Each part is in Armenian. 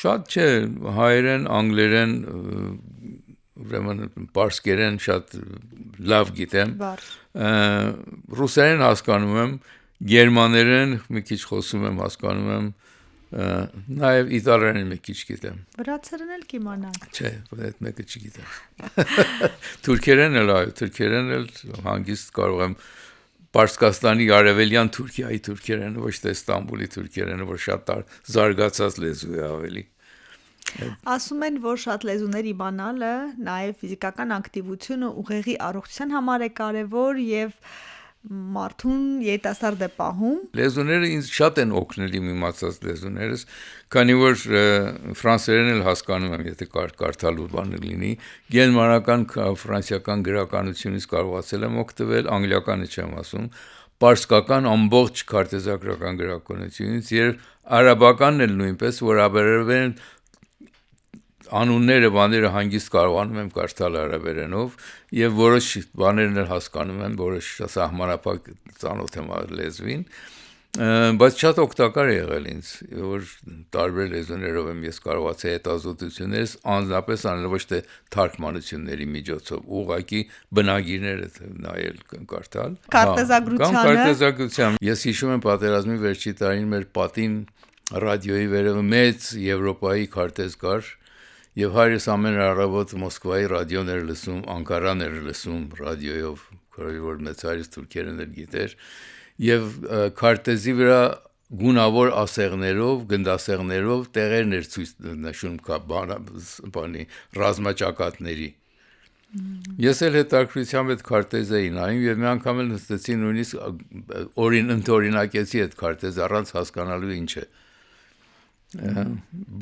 Շատ չէ, հայերեն, անգլերեն, ուրեմն պարսկերեն շատ լավ գիտեմ։ Ռուսերեն հասկանում եմ, գերմաներեն մի քիչ խոսում եմ, հասկանում եմ, նաև իտալերեն մի քիչ գիտեմ։ Վրացերեն էլ կիմանանք։ Չէ, այդ մեկը չգիտեմ։ Թուրքերեն էլ հանգիստ կարող եմ Պարսկաստանի արևելյան Թուրքիայի թուրքերենը, ոչ թե Ստամբուլի թուրքերենը, որ շատ զարգացած լեզու է ավելի։ Ասում են, որ շատ լեզուներ իմանալը, նաև ֆիզիկական ակտիվությունը ուղեղի առողջության համար է կարևոր եւ մարդուն երիտասարդ է պահում։ Լեզուները ինձ շատ են օգնել իմ իմացած լեզուներս, քանի որ ֆրանսերեն էլ հասկանում եմ, եթե կարդալու բան լինի, գերմանական, ֆրանսիական գրականությունից կարողացել եմ օգտվել, անգլիականը չեմ ասում, պարսկական ամբողջ քարտեզագրական գրականությունից եւ արաբականն էլ նույնպես, որաբերեն անունները, բաները հանգիստ կարողանում եմ կարդալ արաբերենով եւ որոշ բաներն էլ հասկանում եմ, որոշ սահմանափակ ծանոթ եմ լեզվին, բայց շատ օգտակար է եղել ինձ, որ տարբեր լեզուներով եմ ես կարողացել հետազոտություններս անձնապես անել, ոչ թե թարգմանությունների միջոցով, ուղղակի բնագիրները նայել կարդալ։ Քարտեզագրությամբ ես հիշում եմ պատերազմի վերջի տարին մեր պատին ռադիոյի վերևը մեծ Եվրոպայի քարտեզ կար եւ հայրս ամեն առավոտ Մոսկվայի ռադիոներ լսում, Անկարաներ լսում ռադիոյով, որ մեծ հայրս թուրքերեն էլ գիտեր, եւ քարտեզի վրա գունավոր ասեղներով, գնդասեղներով տեղերն էր ցույց նշում բանի ռազմաճակատների։ Ես էլ հետաքրքրությամբ այդ քարտեզը էի նայում եւ մի անգամ էլ նստեցի նույնիսկ ընդօրինակեցի այդ քարտեզը առանց հասկանալու ինչ է։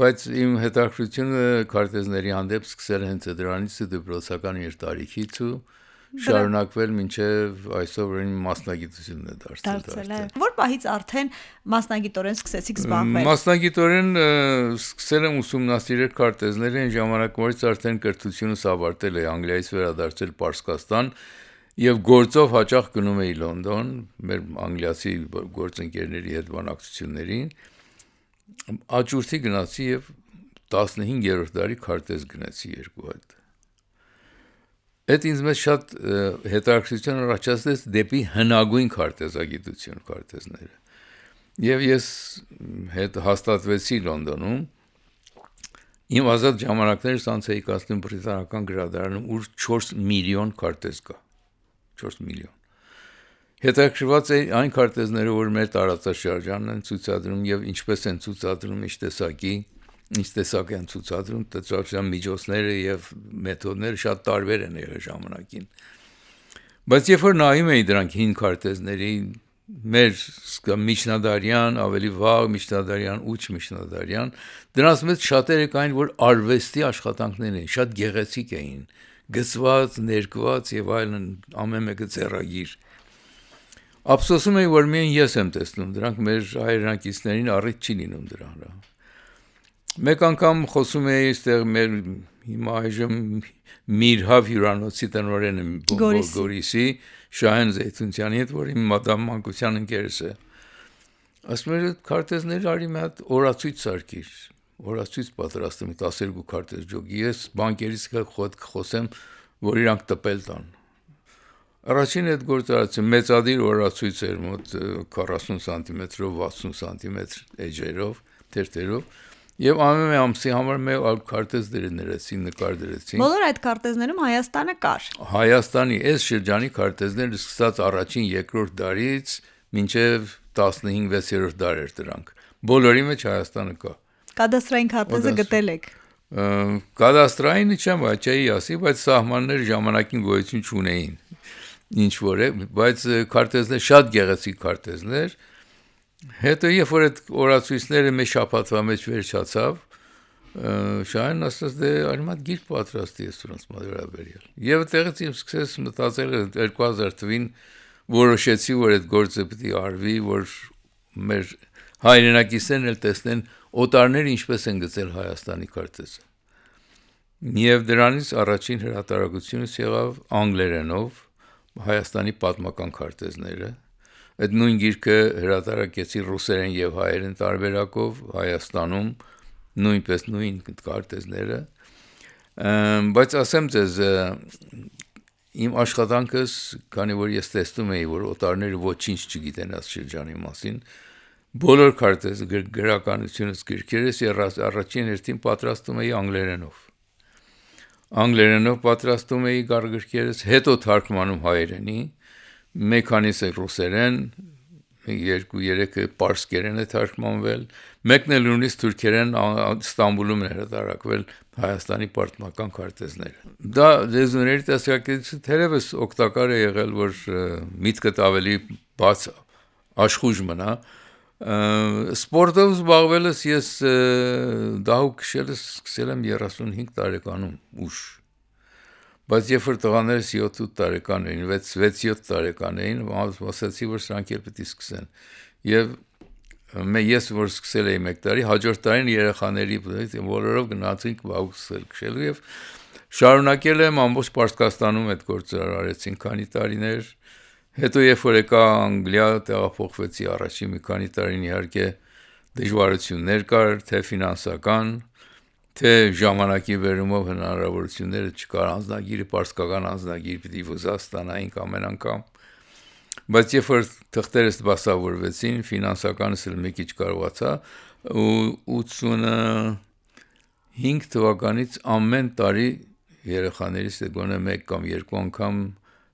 Բայց իմ հետաքրքրությունը քարտեզների հանդեպ սկսել է հենց դրանից դպրոցական իր տարիքից ու շարունակվել մինչև այսօր իմ մասնագիտությունն է դարձել։ Որ պահից արդեն մասնագիտորեն սկսեցիք զբաղվել։ Մասնագիտորեն սկսել եմ ուսումնասիրել քարտեզները, այն ժամանակվանից արդեն կրթությունս ավարտել էի, Անգլիայից վերադարձել Պարսկաստան եւ գործով հաճախ գնում էի Լոնդոն, մեր անգլիացի գործընկերների հետ բանակցություններին։ Աճուրդի գնացի եւ 15-րդ դարի քարտեզ գնացի երկու հատ։ Այդ ինձ մեջ շատ հետաքրքրություն առաջացրեց դեպի հնագույն քարտեզագիտություն քարտեզները։ Եվ ես հետ հաստատվեցի Լոնդոնում։ Իմ ազատ ժամանակներս անց էի կացնում բրիտանական գրադարանում, ուր 4 միլիոն քարտեզ կա։ 4 միլիոն։ Հետաքրքրված է այն քարտեզները, որ մեր տարածաշրջանն են ցուցադրում եւ ինչպես են ցուցադրում, ինչ տեսակ են ցուցադրում, ցուցադրության միջոցները եւ մեթոդները շատ տարբեր են եղել ժամանակին։ Բայց երբ որ նայում էի դրանք հին քարտեզների, մեր միջնադարյան, ավելի վաղ միջնադարյան, ուչ միջնադարյան, դրանց մեջ շատերը կային, որ արվեստի աշխատանքներ էին, շատ գեղեցիկ էին, գծված, ներկված եւ այլն, ամեն մեկը ձեռագիր։ Ափսոսում էի, որ միայն ես եմ տեսնում դրանք, մեր հայրենակիցներին առիթ չի լինում դրան։ Մեկ անգամ խոսում էի այստեղ մեր հիմա այժմ Միրհավ հյուրանոցի տնօրենը Գորիսի Շահեն Զեյթունցյանի հետ, որ իմ մադամ մանկության ընկերս է։ Ասում էր քարտեզներ արի մի հատ օրացույց սարքիր, օրացույց պատրաստում 12 քարտեզ ջոգի, ես բանկերից խոսեմ, որ իրանք տպել տան։ Առաջին այդ գործարարությունը մեծադիր օրացույց էր մոտ 40 սանտիմետրով, 60 սանտիմետր էջերով, թերթերով, եւ ամեն ամսի համար մեկ այլ քարտեզ դրեցին, նկար դրեցին։ Բոլոր այդ քարտեզներում Հայաստանը կար։ Հայաստանի այս շրջանի քարտեզները սկսած առաջին երկրորդ դարից մինչև 15-6-րդ դար էր դրանք։ Բոլորի մեջ Հայաստանը կա։ Կադաստրային քարտեզը գտել եք։ Կադաստրայինը չեմ այդի ասի, բայց սահմանները ժամանակին գոյություն չունեին։ Ինչ որ է, բայց քարտեզներ շատ գեղեցիկ քարտեզներ։ Հետո երբ որ այդ օրացույցները մի շաբաթվա մեջ վերջացավ, Շահեն ասաց դե արմատ գիրք պատրաստի ես դրանց վերաբերյալ։ Եվ այդտեղից իմ սկսեց մտածել 2000 թվին որոշեցի, որ այդ գործը պետք է արվի, որ մեր հայրենակիցներն էլ տեսնեն օտարները ինչպես են գծել Հայաստանի քարտեզը։ Եվ դրանից առաջին հրատարակությունս եղավ անգլերենով Հայաստանի պատմական քարտեզները։ Այդ նույն գիրքը հրատարակեցի ռուսերեն եւ հայերեն տարբերակով Հայաստանում նույնպես նույն քարտեզները, բայց ասեմ ձեզ, իմ աշխատանքս, քանի որ ես տեսնում էի, որ օտարները ոչինչ չգիտեն այս շրջանի մասին, բոլոր քարտեզը գրականությունս գրքերս առաջին հերթին պատրաստում էի անգլերենով պատրաստում էի գրքերս, հետո թարգմանում հայերենի, մեկ քանիսը ռուսերեն, 2-3-ը պարսկերեն է թարգմանվել, մեկն էլ նույնիսկ թուրքերեն Ստամբուլում էր հրատարակվել Հայաստանի պատմական քարտեզները։ Դա լեզուների տեսակետից թերևս օգտակար է եղել, որ միտքդ ավելի բաց աշխուժ մնա։ Սպորտով զբաղվելս ես դահուկ քշելս սկսել եմ 35 տարեկանում ուշ, բայց երբ որ տղաներս 7-8 տարեկան էին, 6-7 տարեկան էին, ասացի, որ սրանք էլ պետք է սկսեն, եւ ես որ սկսել էի 1 տարի, հաջորդ տարին երեխաների բոլորով գնացինք բաուքսել քշելու եւ շարունակել եմ ամբողջ Պարսկաստանում այդ գործը արեցին քանի տարիներ, հետո երբ որ եկա Անգլիա տեղափոխվեցի առաջին մի քանի տարին իհարկե դժվարություններ կար, թե ֆինանսական, թե ժամանակի վերումով հնարավորությունները չկար, անձնագիրը պարսկական անձնագիր պիտի վզա ստանայինք ամեն անգամ, բայց երբ որ թղթերս բասավորվեցին, ֆինանսականս էլ մի քիչ կարողացա, ու 85 թվականից ամեն տարի երեխաներիս գոնե 1 կամ 2 անգամ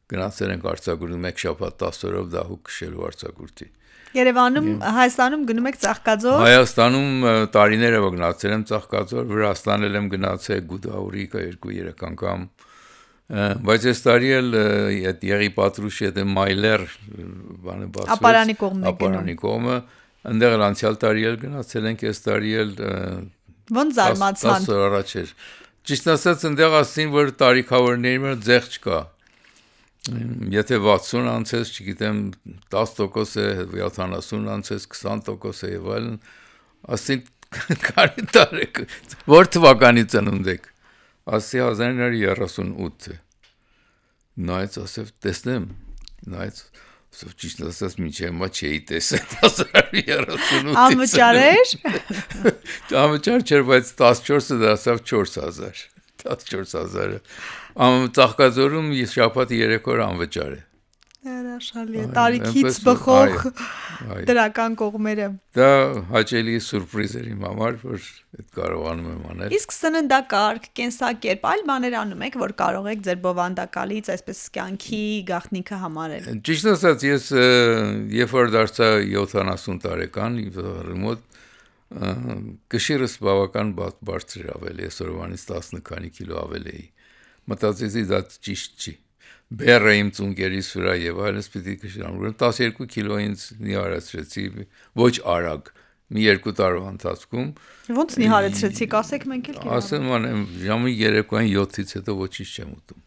գնացել ենք արձակուրդ 1 շաբաթ 10 օրով դահուկ քշելու արձակուրդի։ Երևանում, Հայաստանում գնում եք Ծաղկաձոր։ Հայաստանում տարիները գնացել եմ Ծաղկաձոր, Վրաստան եմ գնացել Գուդաուրի 2-3 անգամ, բայց այս տարի էլ այդ Եղի Պատրուշի այդ Մայլեր բանը բացվեց ապարանի կողմը, այնտեղ էլ անցյալ տարի էլ գնացել ենք, այս տարի էլ ոնց զարմացան 10 օր առաջ էր։ Ճիշտ ասած այնտեղ ասին, որ տարիքավորների մեջ ձեղ չկա։ Եթե 60 անցես, չգիտեմ 10% է, 70 անցես 20% է եւ այլն, ասին քանի տարեք, որ թվականի ծնունդ եք։ Ասի 1938 նայեց, ասավ տեսնեմ, նայեց, ասավ ճիշտ ասած մինչև հիմա չէի տեսել 1938 Անվճար էր։ Անվճար չէր, բայց 14-ը դասավ 4000 14000-ը Ծաղկաձորում շաբաթ 3 օր անվճար է։ Հրաշալի է, տարիքից բխող դրական կողմերը։ Դա հաճելի սուրպրիզ էր իմ համար, որ այդ կարողանում եմ անել։ Իսկ սննդակարգ, կենսակերպ, այլ բաներ անում եք, որ կարող եք ձեր բովանդակալից այսպես կյանքի գաղտնիքը համարել։ Ճիշտ ասած, ես երբ որ դարձա 70 տարեկան, մոտ կշիռս բավական բարձր ավելի, այսօրվանից 10 քանի կիլո ավելի էի։ Մտածեցի դա ճիշտ չի։ Բերը իմ ծունկերիս վրա եւ այլն պիտի կշիռամ։ 12 կիլո ինձ նիհարեցրեցի, ոչ արագ, մի 2 տարվա ընթացքում։ Ոնց նիհարեցրեցիք, ասեք մենք էլ կերամ։ Ասեմ, ժամի 3-ին 7-ից հետո ոչինչ չեմ ուտում։